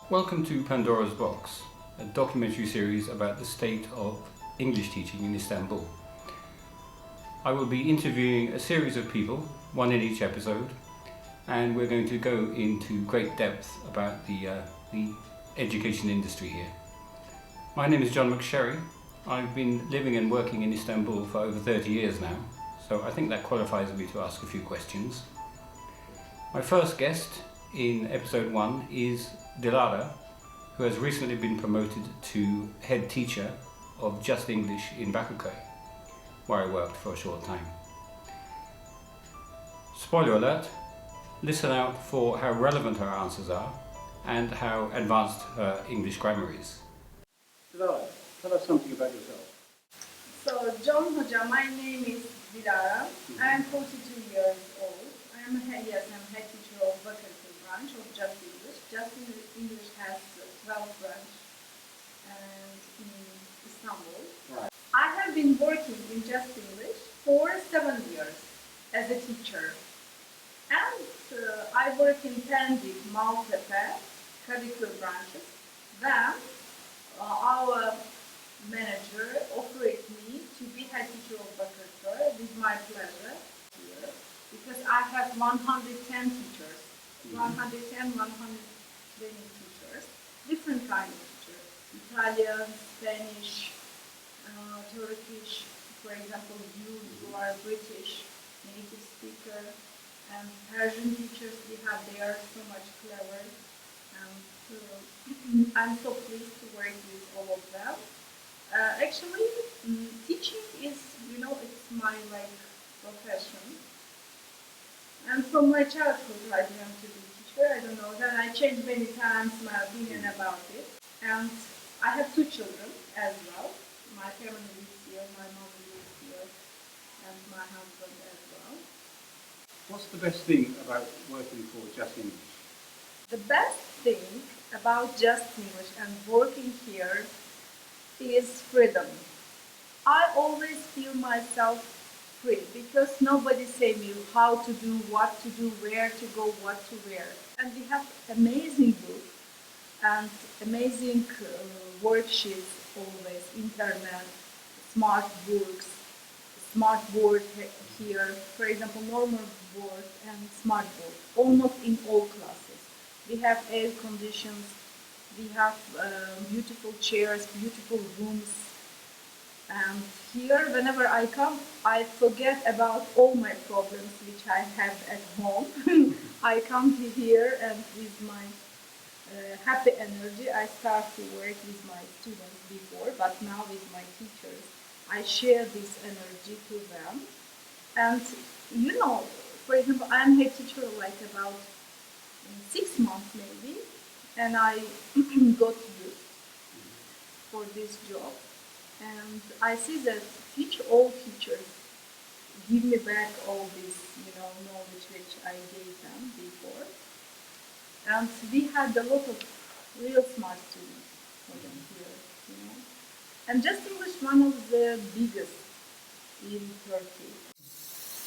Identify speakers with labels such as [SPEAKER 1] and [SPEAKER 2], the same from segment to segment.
[SPEAKER 1] Welcome to Pandora's Box, a documentary series about the state of English teaching in Istanbul. I will be interviewing a series of people, one in each episode, and we're going to go into great depth about the education industry here. My name is John McSherry. I've been living and working in Istanbul for over 30 years now, so I think that qualifies me to ask a few questions. My first guest in episode 1 is Dilara, who has recently been promoted to head teacher of Just English in Bakırköy, where I worked for a short time. Spoiler alert, listen out for how relevant her answers are and how advanced her English grammar is. Dilara, tell us something about yourself.
[SPEAKER 2] So, John Hoca, my name is Dilara. I am 42 years old. I'm head teacher of Bakırköy branch of Just English. Just English has 12 branch and in Istanbul.
[SPEAKER 1] Right.
[SPEAKER 2] I have been working in Just English for 7 years as a teacher. And I work in Pendik, Maltepe, Kadıköy branches. Then our manager offered me to be head teacher of Bakırköy with my pleasure here because I have 110 teachers, 110, 120 teachers, different kind of teachers, Italian, Spanish, Turkish, for example, you are British, native speaker, and Persian teachers we have, they are so much clever, and I'm so pleased to work with all of them. Actually, teaching is, it's my profession. And from my childhood, I dreamt to be a teacher. I don't know. Then I changed many times my opinion about it. And I have 2 children as well. My family lives here, my mom lives here, and my husband as well.
[SPEAKER 1] What's the best thing about working for Just English?
[SPEAKER 2] The best thing about Just English and working here is freedom. I always feel myself free because nobody say me how to do, what to do, where to go, what to wear. And we have amazing book and amazing worksheets always, internet, smart books, smart board here, for example, normal board and smart board, almost in all classes. We have air conditions, we have beautiful chairs, beautiful rooms. And here, whenever I come, I forget about all my problems which I have at home. I come to here and with my happy energy, I start to work with my students before, but now with my teachers, I share this energy to them. And for example, I'm head teacher about 6 months maybe, and I got used for this job. And I see that all teachers give me back all this, knowledge which I gave them before. And we had a lot of real smart students for them here, And Just English, one of the biggest in Turkey.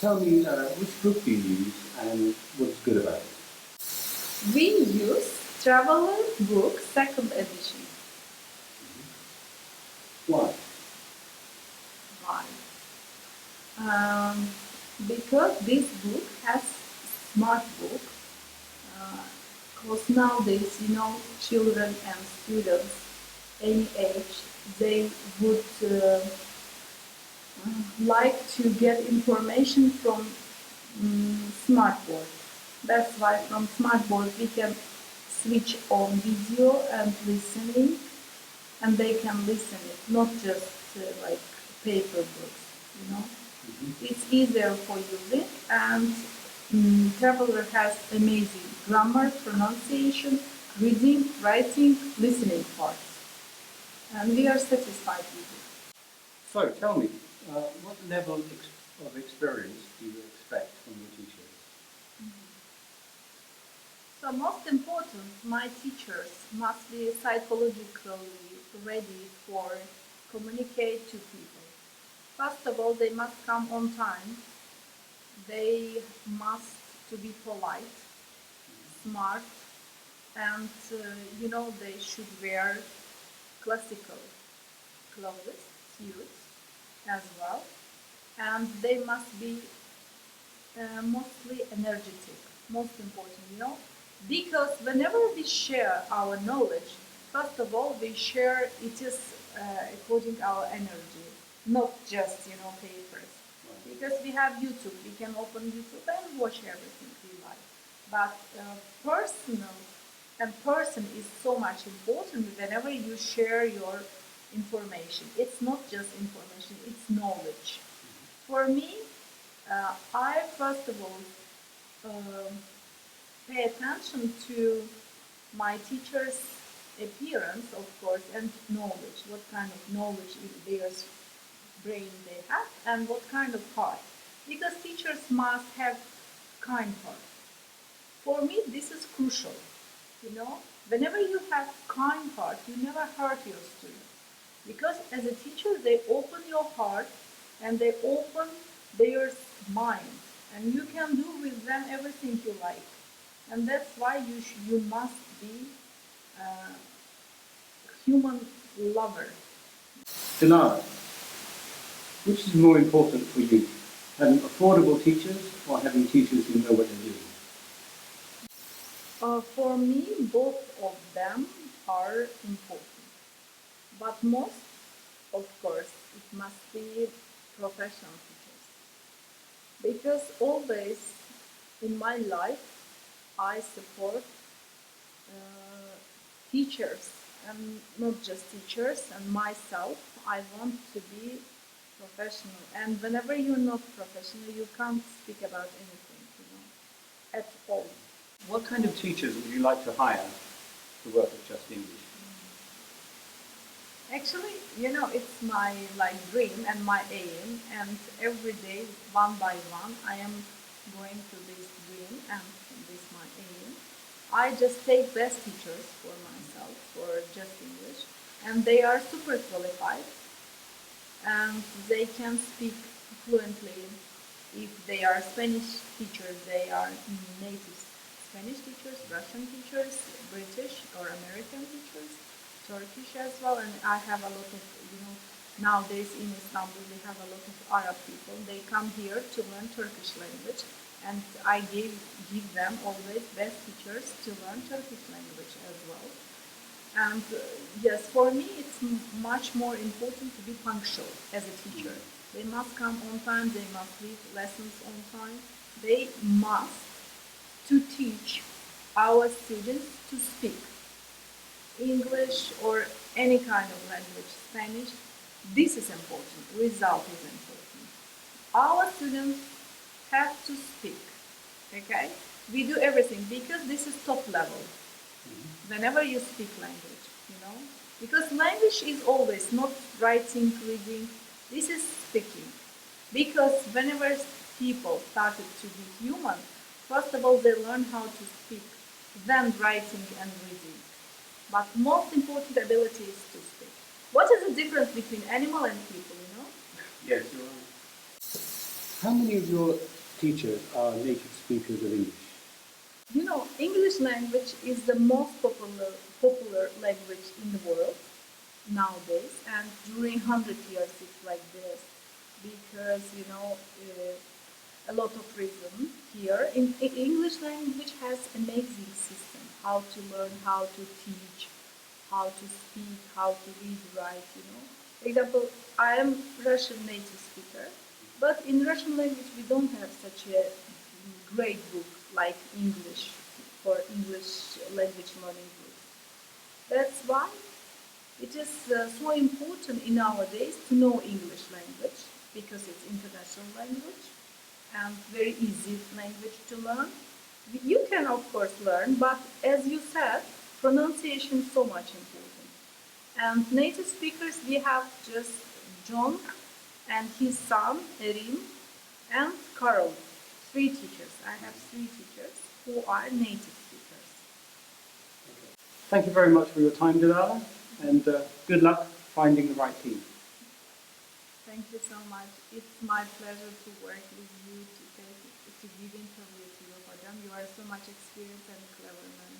[SPEAKER 1] Tell me, which book do you use and what's good about it?
[SPEAKER 2] We use Traveler book, 2nd edition.
[SPEAKER 1] Why?
[SPEAKER 2] Why? Because this book has smart book. Because nowadays, children and students, any age, they would like to get information from smartboard. That's why from smartboard we can switch on video and listening, and they can listen it, not just like paper books, It's easier for using, and Traveler has amazing grammar, pronunciation, reading, writing, listening parts, and we are satisfied with it.
[SPEAKER 1] So, tell me, what level of experience do you expect from your teachers?
[SPEAKER 2] So most important, my teachers must be psychologically ready for communicate to people. First of all, they must come on time. They must to be polite, smart, and they should wear classical clothes, suits as well, and they must be mostly energetic, most important, because whenever we share our knowledge, first of all, we share it is according our energy, not just papers. Because we have YouTube, we can open YouTube and watch everything we like. But personal and person is so much important whenever you share your information. It's not just information; it's knowledge. For me, I first of all um pay attention to my teacher's appearance, of course, and knowledge. What kind of knowledge in their brain they have, and what kind of heart. Because teachers must have kind heart. For me, this is crucial. Whenever you have kind heart, you never hurt your students. Because as a teacher, they open your heart and they open their mind, and you can do with them everything you like. And that's why you must be a human lover.
[SPEAKER 1] Dilara, which is more important for you? Having affordable teachers or having teachers who know what they're doing?
[SPEAKER 2] For me, both of them are important. But most, of course, it must be professional teachers. Because always in my life, I support teachers, and not just teachers, and myself. I want to be professional. And whenever you're not professional, you can't speak about anything, at all.
[SPEAKER 1] What kind of teachers would you like to hire to work at Just English?
[SPEAKER 2] Actually, it's my dream and my aim, and every day, one by one, I am going to this dream and this my aim. I just take best teachers for myself for Just English, and they are super qualified, and they can speak fluently. If they are Spanish teachers, they are native Spanish teachers, Russian teachers, British or American teachers, Turkish as well, and I have a lot of, nowadays in Istanbul we have a lot of Arab people. They come here to learn Turkish language, and I give them always best teachers to learn Turkish language as well. And yes, for me it's much more important to be punctual as a teacher. They must come on time, they must leave lessons on time. They must to teach our students to speak English or any kind of language, Spanish. This is important. Result is important. Our students have to speak. Okay? We do everything because this is top level. Whenever you speak language. Because language is always not writing, reading. This is speaking. Because whenever people started to be human, first of all, they learn how to speak, then writing and reading. But most important ability is to speak. What is the difference between animal and people?
[SPEAKER 1] Yes, you're right. How many of your teachers are native speakers of English?
[SPEAKER 2] English language is the most popular language in the world nowadays, and during 100 years it's like this because a lot of reason here. In English language has amazing system how to learn, how to teach, how to speak, how to read, write. For example, I am Russian native speaker, but in Russian language we don't have such a great book like English for English language learning books. That's why it is so important in nowadays to know English language because it's international language and very easy language to learn. You can of course learn, but as you said, pronunciation is so much important. And native speakers, we have just John and his son Erin and Carol, three teachers. I have three teachers who are native speakers.
[SPEAKER 1] Thank you very much for your time, Dilara, and good luck finding the right team.
[SPEAKER 2] Thank you so much. It's my pleasure to work with you, to give interview to you, Hocam. You are so much experienced and clever man.